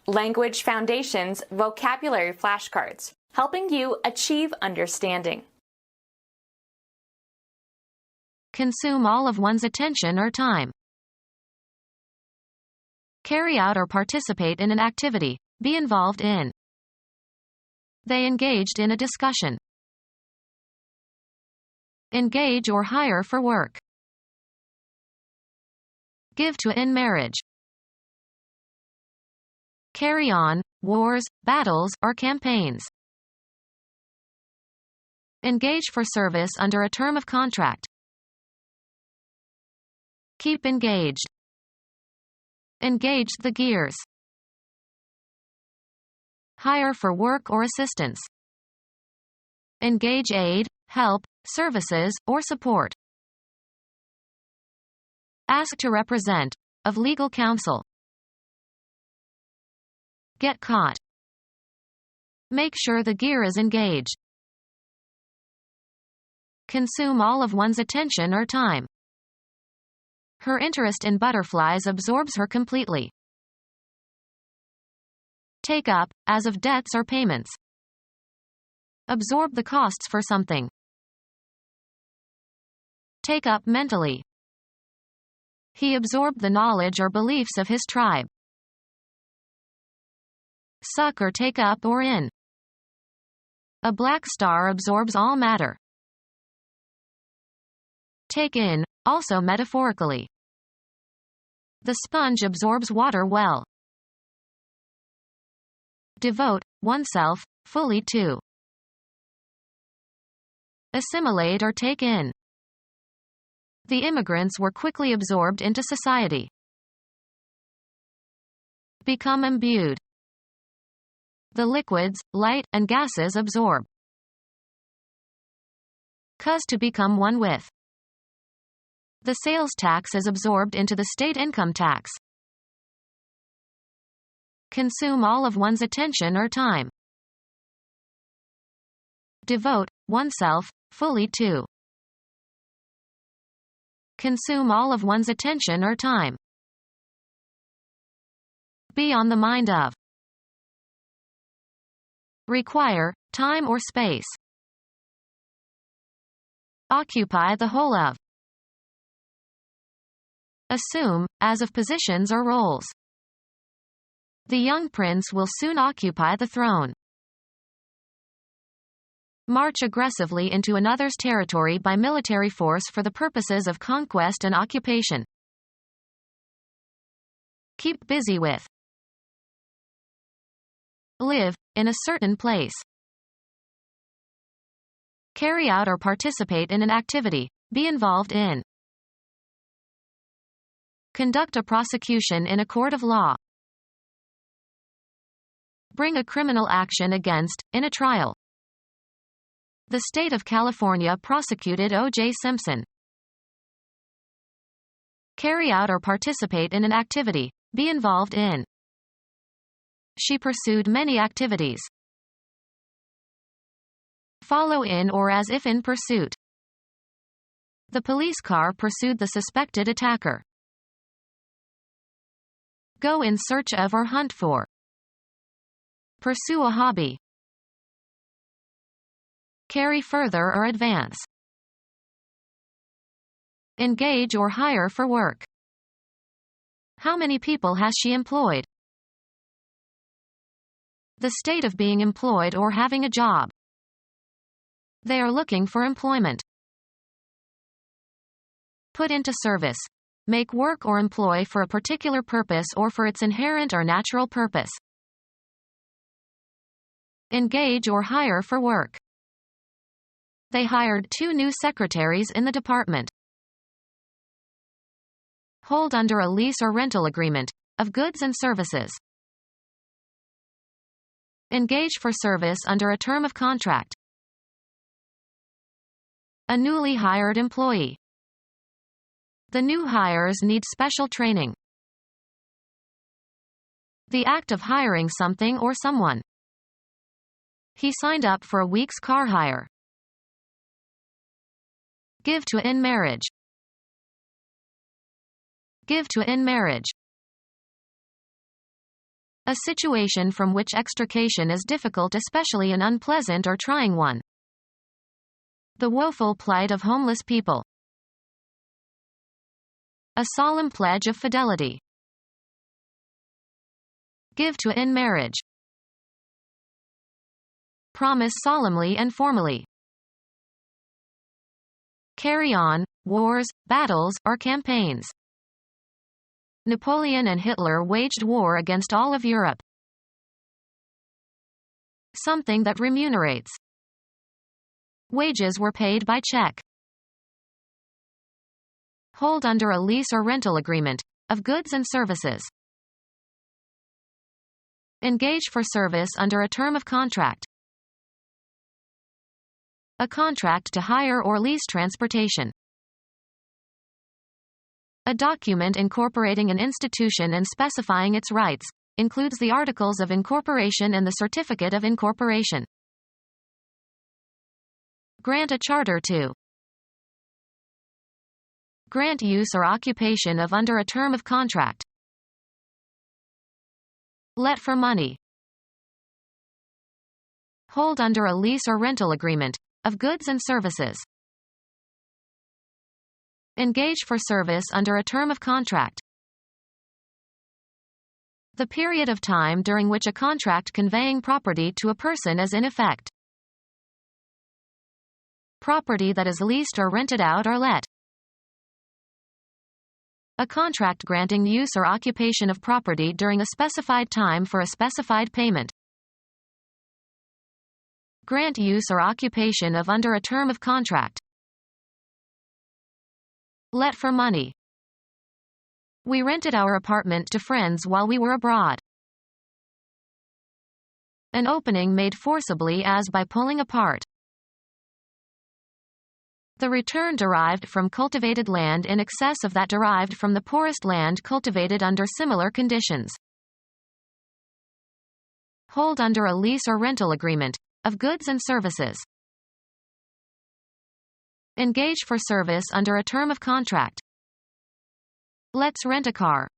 Language Foundations Vocabulary Flashcards, helping you achieve understanding. Consume all of one's attention or time. Carry out or participate in an activity. Be involved in. They engaged in a discussion. Engage or hire for work. Give to in marriage. Carry on, wars, battles, or campaigns. Engage for service under a term of contract. Keep engaged. Engage the gears. Hire for work or assistance. Engage aid, help, services, or support. Ask to represent. Of legal counsel. Get caught. Make sure the gear is engaged. Consume all of one's attention or time. Her interest in butterflies absorbs her completely. Take up, as of debts or payments. Absorb the costs for something. Take up mentally. He absorbed the knowledge or beliefs of his tribe. Suck or take up or in. A black star absorbs all matter. Take in, also metaphorically. The sponge absorbs water well. Devote oneself fully to. Assimilate or take in. The immigrants were quickly absorbed into society. Become imbued. The liquids, light, and gases absorb. Cause to become one with. The sales tax is absorbed into the state income tax. Consume all of one's attention or time. Devote oneself fully to. Consume all of one's attention or time. Be on the mind of. Require time or space. Occupy the whole of. Assume, as of positions or roles. The young prince will soon occupy the throne. March aggressively into another's territory by military force for the purposes of conquest and occupation. Keep busy with. Live, in a certain place. Carry out or participate in an activity. Be involved in. Conduct a prosecution in a court of law. Bring a criminal action against, in a trial. The state of California prosecuted O.J. Simpson. Carry out or participate in an activity. Be involved in. She pursued many activities. Follow in or as if in pursuit. The police car pursued the suspected attacker. Go in search of or hunt for. Pursue a hobby. Carry further or advance. Engage or hire for work. How many people has she employed? The state of being employed or having a job. They are looking for employment. Put into service. Make work or employ for a particular purpose or for its inherent or natural purpose. Engage or hire for work. They hired 2 new secretaries in the department. Hold under a lease or rental agreement, of goods and services. Engage for service under a term of contract. A newly hired employee. The new hires need special training. The act of hiring something or someone. He signed up for a week's car hire. Give to in marriage. Give to in marriage. A situation from which extrication is difficult, especially an unpleasant or trying one. The woeful plight of homeless people. A solemn pledge of fidelity. Give to in marriage. Promise solemnly and formally. Carry on, wars, battles, or campaigns. Napoleon and Hitler waged war against all of Europe. Something that remunerates. Wages were paid by check. Hold under a lease or rental agreement, of goods and services. Engage for service under a term of contract. A contract to hire or lease transportation. A document incorporating an institution and specifying its rights, includes the Articles of Incorporation and the Certificate of Incorporation. Grant a charter to. Grant use or occupation of under a term of contract. Let for money. Hold under a lease or rental agreement, of goods and services. Engage for service under a term of contract. The period of time during which a contract conveying property to a person is in effect. Property that is leased or rented out or let. A contract granting use or occupation of property during a specified time for a specified payment. Grant use or occupation of under a term of contract. Let for money. We rented our apartment to friends while we were abroad. An opening made forcibly as by pulling apart. The return derived from cultivated land in excess of that derived from the poorest land cultivated under similar conditions. Hold under a lease or rental agreement, of goods and services. Engage for service under a term of contract. Let's rent a car.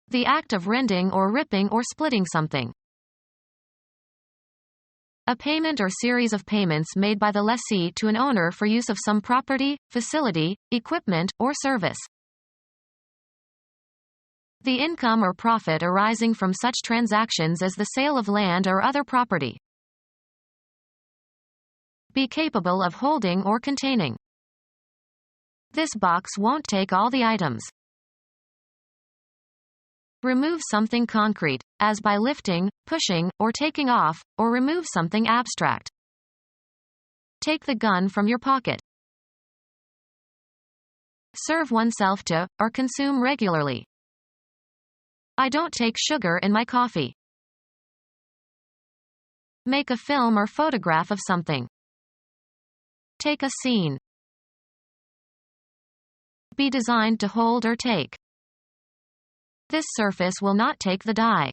The act of rending or ripping or splitting something. A payment or series of payments made by the lessee to an owner for use of some property, facility, equipment, or service. The income or profit arising from such transactions as the sale of land or other property. Be capable of holding or containing. This box won't take all the items. Remove something concrete, as by lifting, pushing, or taking off, or remove something abstract. Take the gun from your pocket. Serve oneself to, or consume regularly. I don't take sugar in my coffee. Make a film or photograph of something. Take a scene. Be designed to hold or take. This surface will not take the dye.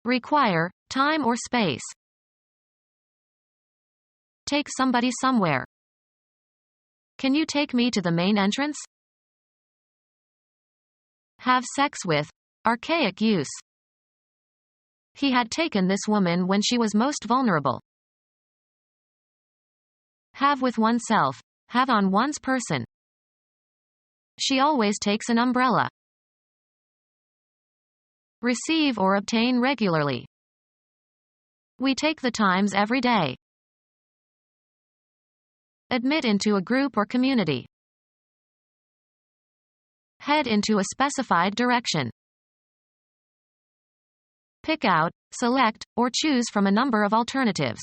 Require, time or space. Take somebody somewhere. Can you take me to the main entrance? Have sex with. Archaic use. He had taken this woman when she was most vulnerable. Have with oneself. Have on one's person. She always takes an umbrella. Receive or obtain regularly. We take the Times every day. Admit into a group or community. Head into a specified direction. Pick out, select, or choose from a number of alternatives.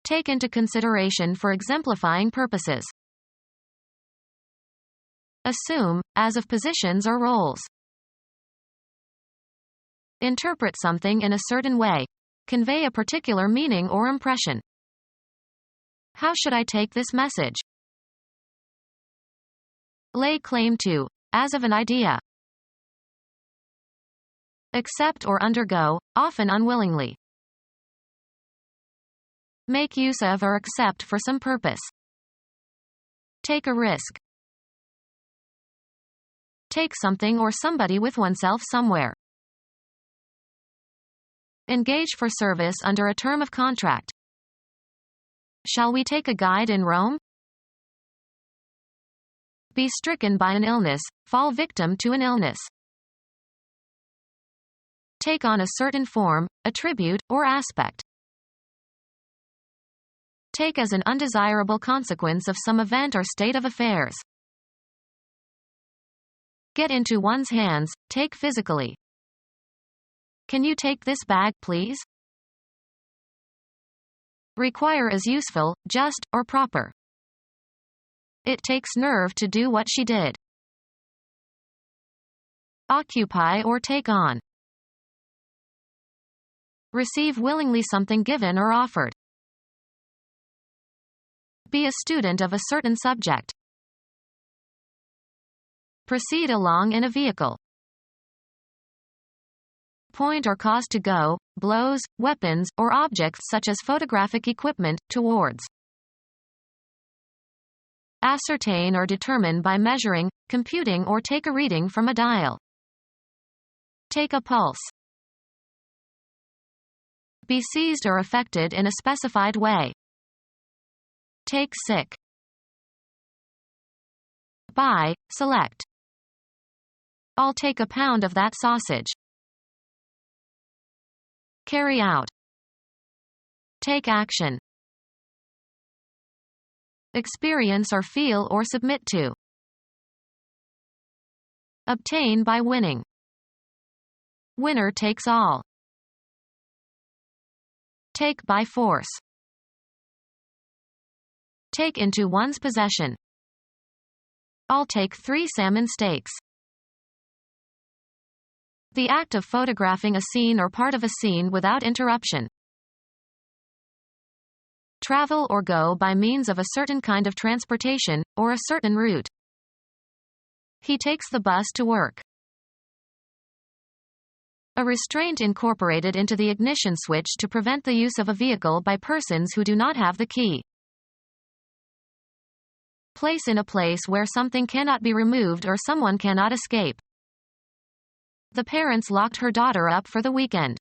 Take into consideration for exemplifying purposes. Assume, as of positions or roles. Interpret something in a certain way. Convey a particular meaning or impression. How should I take this message? Lay claim to, as of an idea. Accept or undergo, often unwillingly. Make use of or accept for some purpose. Take a risk. take something or somebody with oneself somewhere. Engage for service under a term of contract. Shall we take a guide in Rome? Be stricken by an illness, fall victim to an illness. Take on a certain form, attribute, or aspect. Take as an undesirable consequence of some event or state of affairs. Get into one's hands, take physically. Can you take this bag, please? Require as useful, just, or proper. It takes nerve to do what she did. Occupy or take on. Receive willingly something given or offered. Be a student of a certain subject. Proceed along in a vehicle. Point or cause to go, blows, weapons, or objects such as photographic equipment, towards. Ascertain or determine by measuring, computing or take a reading from a dial. Take a pulse. Be seized or affected in a specified way. Take sick. Buy, select. I'll take a pound of that sausage. Carry out. Take action. Experience or feel or submit to. Obtain by winning. Winner takes all. Take by force. Take into one's possession. I'll take 3 salmon steaks. The act of photographing a scene or part of a scene without interruption. Travel or go by means of a certain kind of transportation, or a certain route. He takes the bus to work. A restraint incorporated into the ignition switch to prevent the use of a vehicle by persons who do not have the key. Place in a place where something cannot be removed or someone cannot escape. The parents locked her daughter up for the weekend.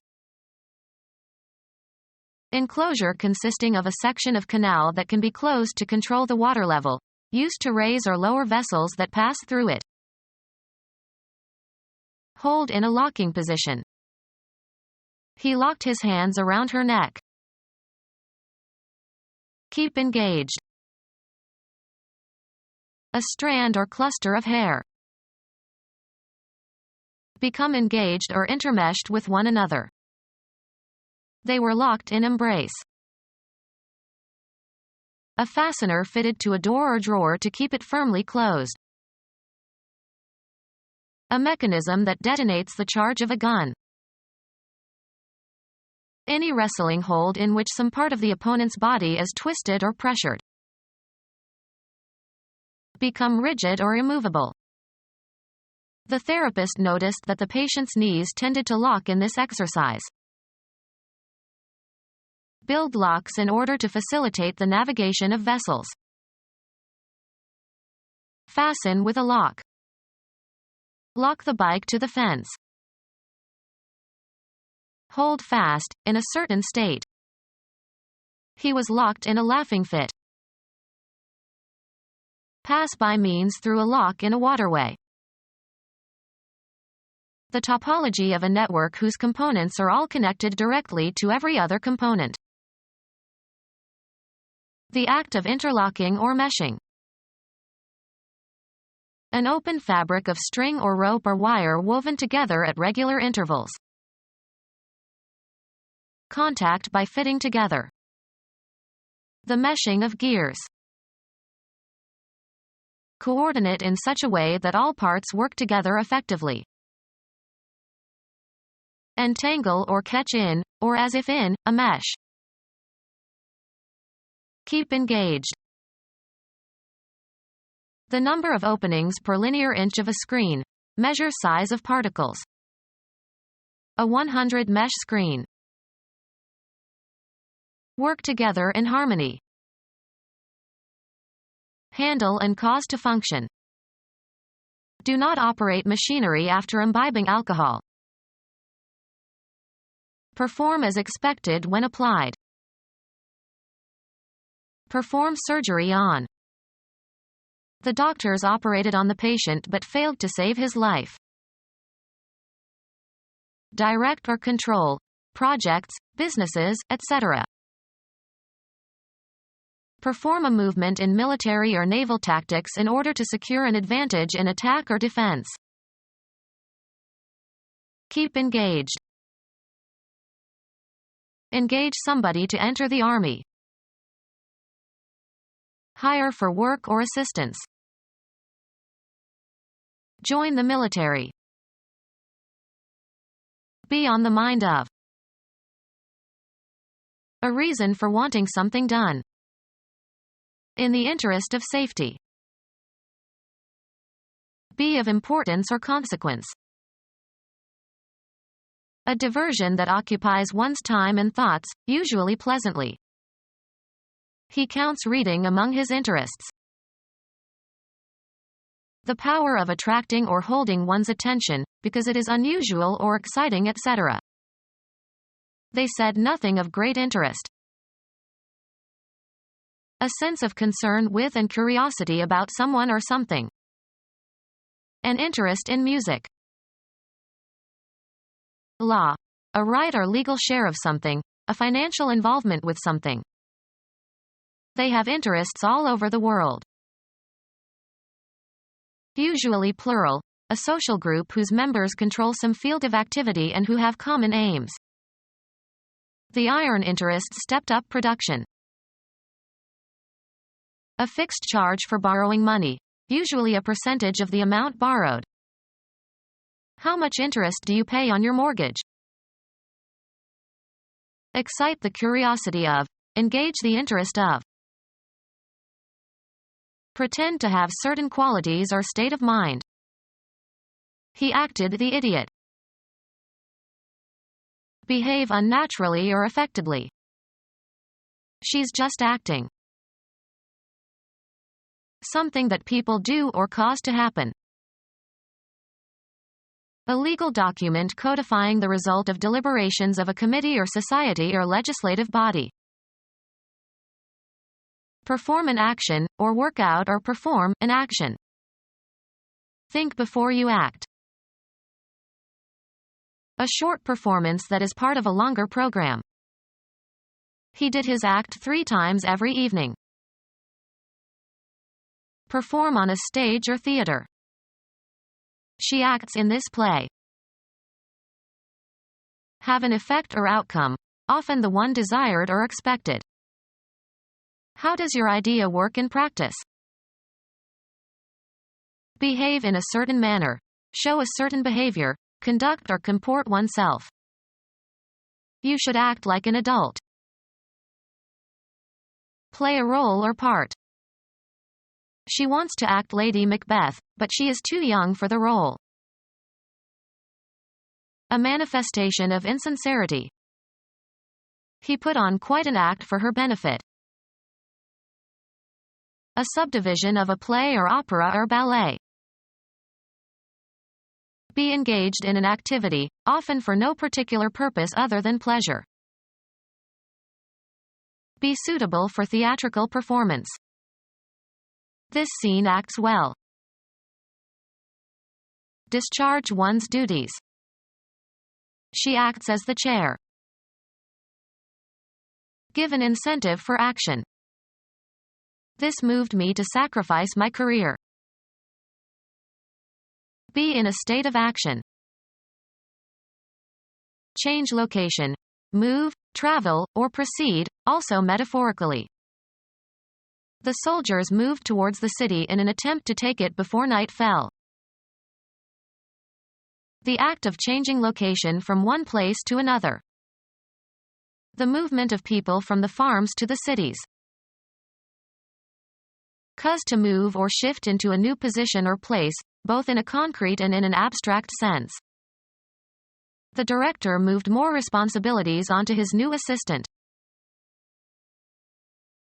Enclosure consisting of a section of canal that can be closed to control the water level, used to raise or lower vessels that pass through it. Hold in a locking position. He locked his hands around her neck. Keep engaged. A strand or cluster of hair. Become engaged or intermeshed with one another. They were locked in embrace. A fastener fitted to a door or drawer to keep it firmly closed. A mechanism that detonates the charge of a gun. Any wrestling hold in which some part of the opponent's body is twisted or pressured. Become rigid or immovable. The therapist noticed that the patient's knees tended to lock in this exercise. Build locks in order to facilitate the navigation of vessels. Fasten with a lock. Lock the bike to the fence. Hold fast, in a certain state. He was locked in a laughing fit. Pass by means through a lock in a waterway. The topology of a network whose components are all connected directly to every other component. The act of interlocking or meshing. An open fabric of string or rope or wire woven together at regular intervals. Contact by fitting together. The meshing of gears. Coordinate in such a way that all parts work together effectively. Entangle or catch in, or as if in, a mesh. Keep engaged. The number of openings per linear inch of a screen. Measure size of particles. A 100 mesh screen. Work together in harmony. Handle and cause to function. Do not operate machinery after imbibing alcohol. Perform as expected when applied. Perform surgery on. The doctors operated on the patient but failed to save his life. Direct or control projects, businesses, etc. Perform a movement in military or naval tactics in order to secure an advantage in attack or defense. Keep engaged. Engage somebody to enter the army. Hire for work or assistance. Join the military. Be on the mind of. A reason for wanting something done. In the interest of safety. Be of importance or consequence. A diversion that occupies one's time and thoughts, usually pleasantly. He counts reading among his interests. The power of attracting or holding one's attention, because it is unusual or exciting, etc. They said nothing of great interest. A sense of concern with and curiosity about someone or something. An interest in music. Law. A right or legal share of something, a financial involvement with something. They have interests all over the world. Usually plural, a social group whose members control some field of activity and who have common aims. The iron interests stepped up production. A fixed charge for borrowing money, usually a percentage of the amount borrowed. How much interest do you pay on your mortgage? Excite the curiosity of. Engage the interest of. Pretend to have certain qualities or state of mind. He acted the idiot. Behave unnaturally or affectedly. She's just acting. Something that people do or cause to happen. A legal document codifying the result of deliberations of a committee or society or legislative body. Perform an action, or work out or perform an action. Think before you act. A short performance that is part of a longer program. He did his act 3 times every evening. Perform on a stage or theater. She acts in this play. Have an effect or outcome, often the one desired or expected. How does your idea work in practice? Behave in a certain manner. Show a certain behavior, conduct or comport oneself. You should act like an adult. Play a role or part. She wants to act Lady Macbeth, but she is too young for the role. A manifestation of insincerity. He put on quite an act for her benefit. A subdivision of a play or opera or ballet. Be engaged in an activity, often for no particular purpose other than pleasure. Be suitable for theatrical performance. This scene acts well. Discharge one's duties. She acts as the chair. Give an incentive for action. This moved me to sacrifice my career. Be in a state of action. Change location. Move, travel, or proceed, also metaphorically. The soldiers moved towards the city in an attempt to take it before night fell. The act of changing location from one place to another. The movement of people from the farms to the cities. Cause to move or shift into a new position or place, both in a concrete and in an abstract sense. The director moved more responsibilities onto his new assistant.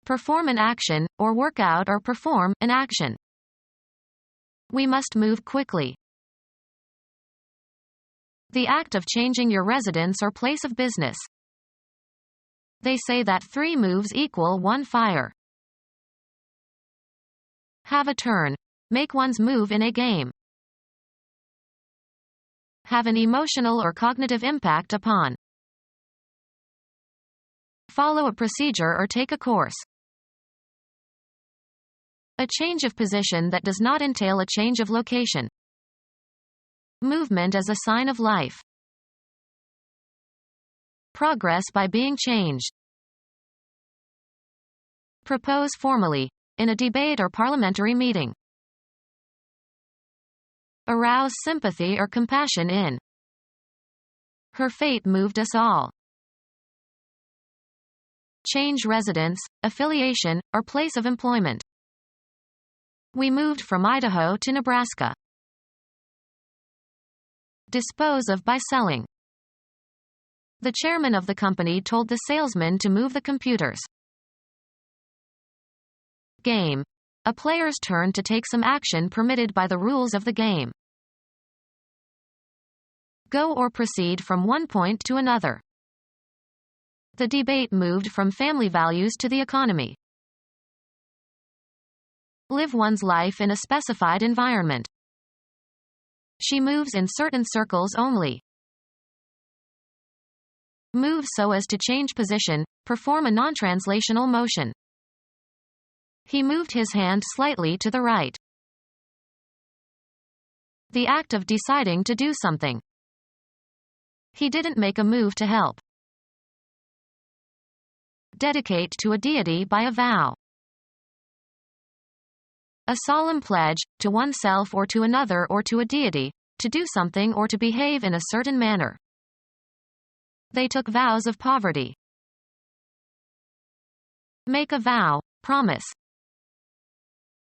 Perform an action, or work out or perform an action. We must move quickly. The act of changing your residence or place of business. They say that 3 moves equal 1 fire. Have a turn. Make one's move in a game. Have an emotional or cognitive impact upon. Follow a procedure or take a course. A change of position that does not entail a change of location. Movement as a sign of life. Progress by being changed. Propose formally. In a debate or parliamentary meeting. Arouse sympathy or compassion in. Her fate moved us all. Change residence, affiliation, or place of employment. We moved from Idaho to Nebraska. Dispose of by selling. The chairman of the company told the salesman to move the computers. Game. A player's turn to take some action permitted by the rules of the game. Go or proceed from one point to another. The debate moved from family values to the economy. Live one's life in a specified environment. She moves in certain circles only. Move so as to change position, perform a non-translational motion. He moved his hand slightly to the right. The act of deciding to do something. He didn't make a move to help. Dedicate to a deity by a vow. A solemn pledge, to oneself or to another or to a deity, to do something or to behave in a certain manner. They took vows of poverty. Make a vow, promise.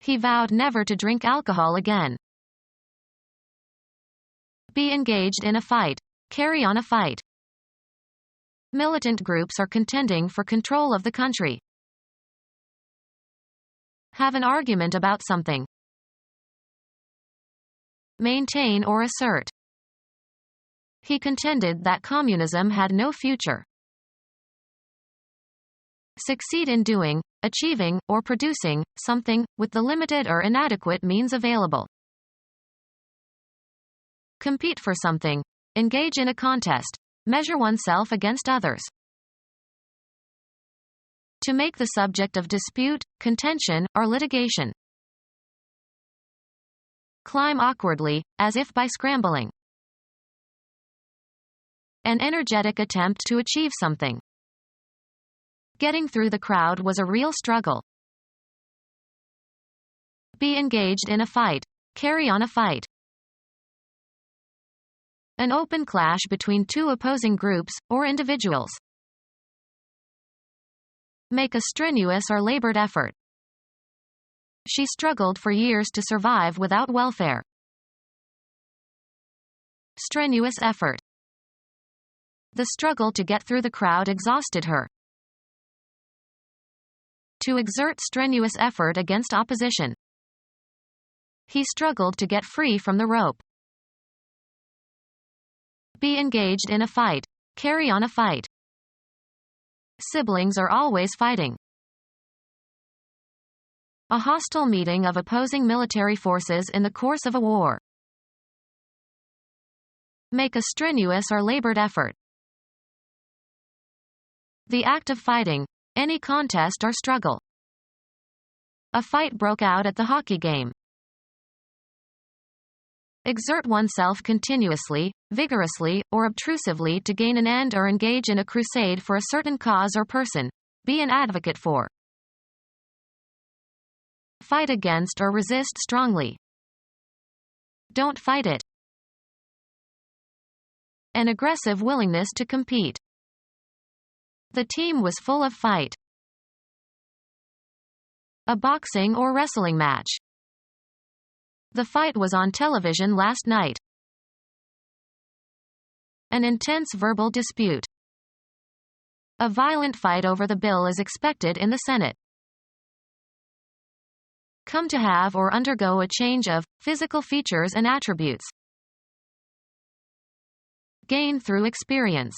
He vowed never to drink alcohol again. Be engaged in a fight. Carry on a fight. Militant groups are contending for control of the country. Have an argument about something. Maintain or assert. He contended that communism had no future. Succeed in doing, achieving, or producing something, with the limited or inadequate means available. Compete for something. Engage in a contest. Measure oneself against others. To make the subject of dispute, contention, or litigation. Climb awkwardly, as if by scrambling. An energetic attempt to achieve something. Getting through the crowd was a real struggle. Be engaged in a fight. Carry on a fight. An open clash between 2 opposing groups, or individuals. Make a strenuous or labored effort. She struggled for years to survive without welfare. Strenuous effort. The struggle to get through the crowd exhausted her. To exert strenuous effort against opposition. He struggled to get free from the rope. Be engaged in a fight. Carry on a fight. Siblings are always fighting. A hostile meeting of opposing military forces in the course of a war. Make a strenuous or labored effort. The act of fighting. Any contest or struggle. A fight broke out at the hockey game. Exert oneself continuously, vigorously, or obtrusively to gain an end or engage in a crusade for a certain cause or person. Be an advocate for. Fight against or resist strongly. Don't fight it. An aggressive willingness to compete. The team was full of fight. A boxing or wrestling match. The fight was on television last night. An intense verbal dispute. A violent fight over the bill is expected in the Senate. Come to have or undergo a change of physical features and attributes. Gain through experience.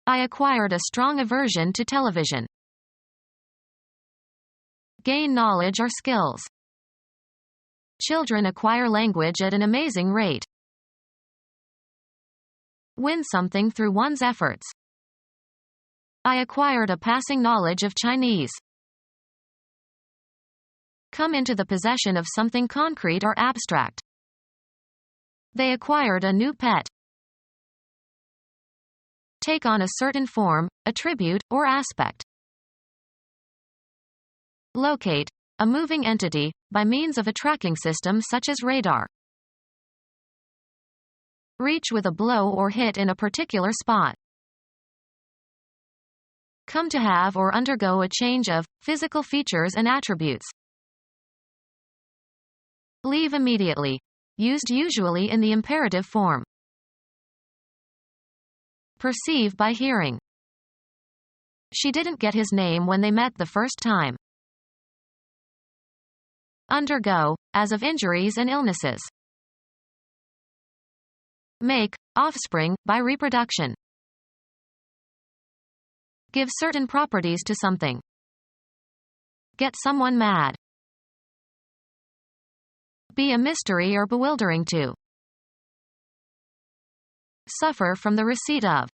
I acquired a strong aversion to television. Gain knowledge or skills. Children acquire language at an amazing rate. Win something through one's efforts. I acquired a passing knowledge of Chinese. Come into the possession of something concrete or abstract. They acquired a new pet. Take on a certain form, attribute, or aspect. Locate, a moving entity, by means of a tracking system such as radar. Reach with a blow or hit in a particular spot. Come to have or undergo a change of physical features and attributes. Leave immediately. Used usually in the imperative form. Perceive by hearing. She didn't get his name when they met the first time. Undergo, as of injuries and illnesses. Make, offspring, by reproduction. Give certain properties to something. Get someone mad. Be a mystery or bewildering to. Suffer from the receipt of.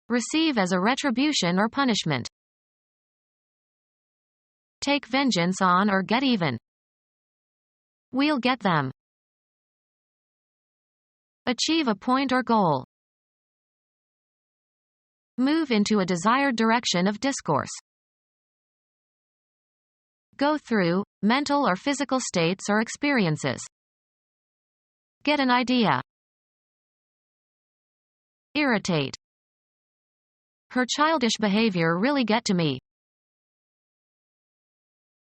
Receive as a retribution or punishment. Take vengeance on or get even. We'll get them. Achieve a point or goal. Move into a desired direction of discourse. Go through mental or physical states or experiences. Get an idea. Irritate. Her childish behavior really get to me.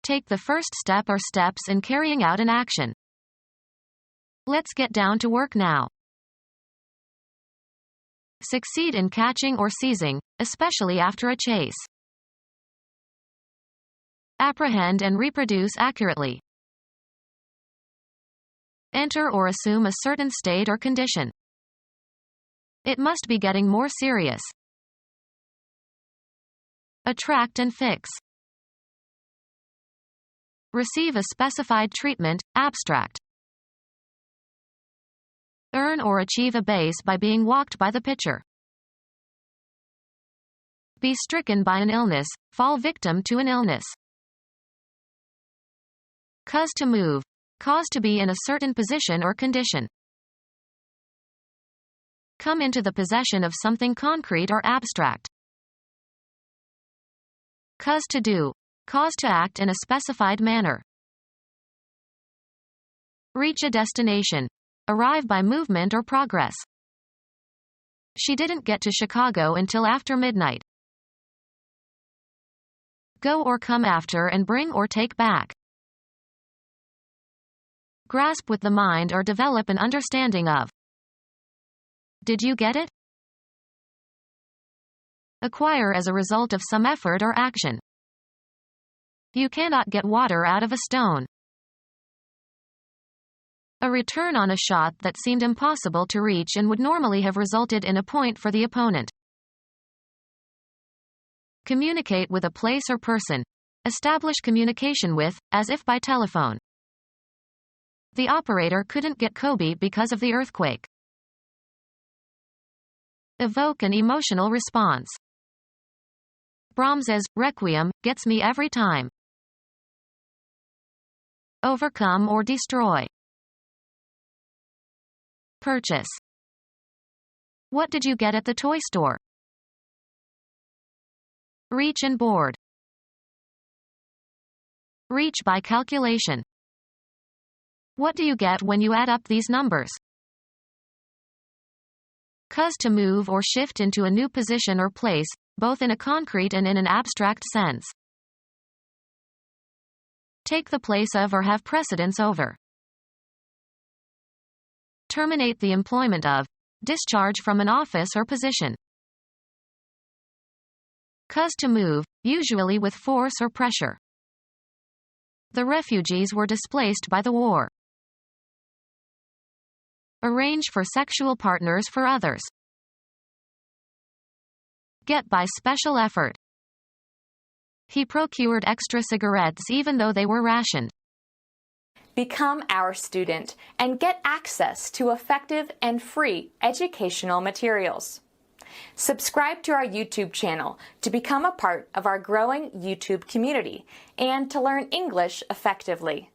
Take the first step or steps in carrying out an action. Let's get down to work now. Succeed in catching or seizing, especially after a chase. Apprehend and reproduce accurately. Enter or assume a certain state or condition. It must be getting more serious. Attract and fix. Receive a specified treatment, abstract. Earn or achieve a base by being walked by the pitcher. Be stricken by an illness, fall victim to an illness. Cause to move. Cause to be in a certain position or condition. Come into the possession of something concrete or abstract. Cause to do. Cause to act in a specified manner. Reach a destination. Arrive by movement or progress. She didn't get to Chicago until after midnight. Go or come after and bring or take back. Grasp with the mind or develop an understanding of. Did you get it? Acquire as a result of some effort or action. You cannot get water out of a stone. A return on a shot that seemed impossible to reach and would normally have resulted in a point for the opponent. Communicate with a place or person. Establish communication with, as if by telephone. The operator couldn't get Kobe because of the earthquake. Evoke an emotional response. Brahms's Requiem gets me every time. Overcome or destroy. Purchase. What did you get at the toy store? Reach and board. Reach by calculation. What do you get when you add up these numbers? Cause to move or shift into a new position or place, both in a concrete and in an abstract sense. Take the place of or have precedence over. Terminate the employment of. Discharge from an office or position. Cause to move, usually with force or pressure. The refugees were displaced by the war. Arrange for sexual partners for others. Get by special effort. He procured extra cigarettes even though they were rationed. Become our student and get access to effective and free educational materials. Subscribe to our YouTube channel to become a part of our growing YouTube community and to learn English effectively.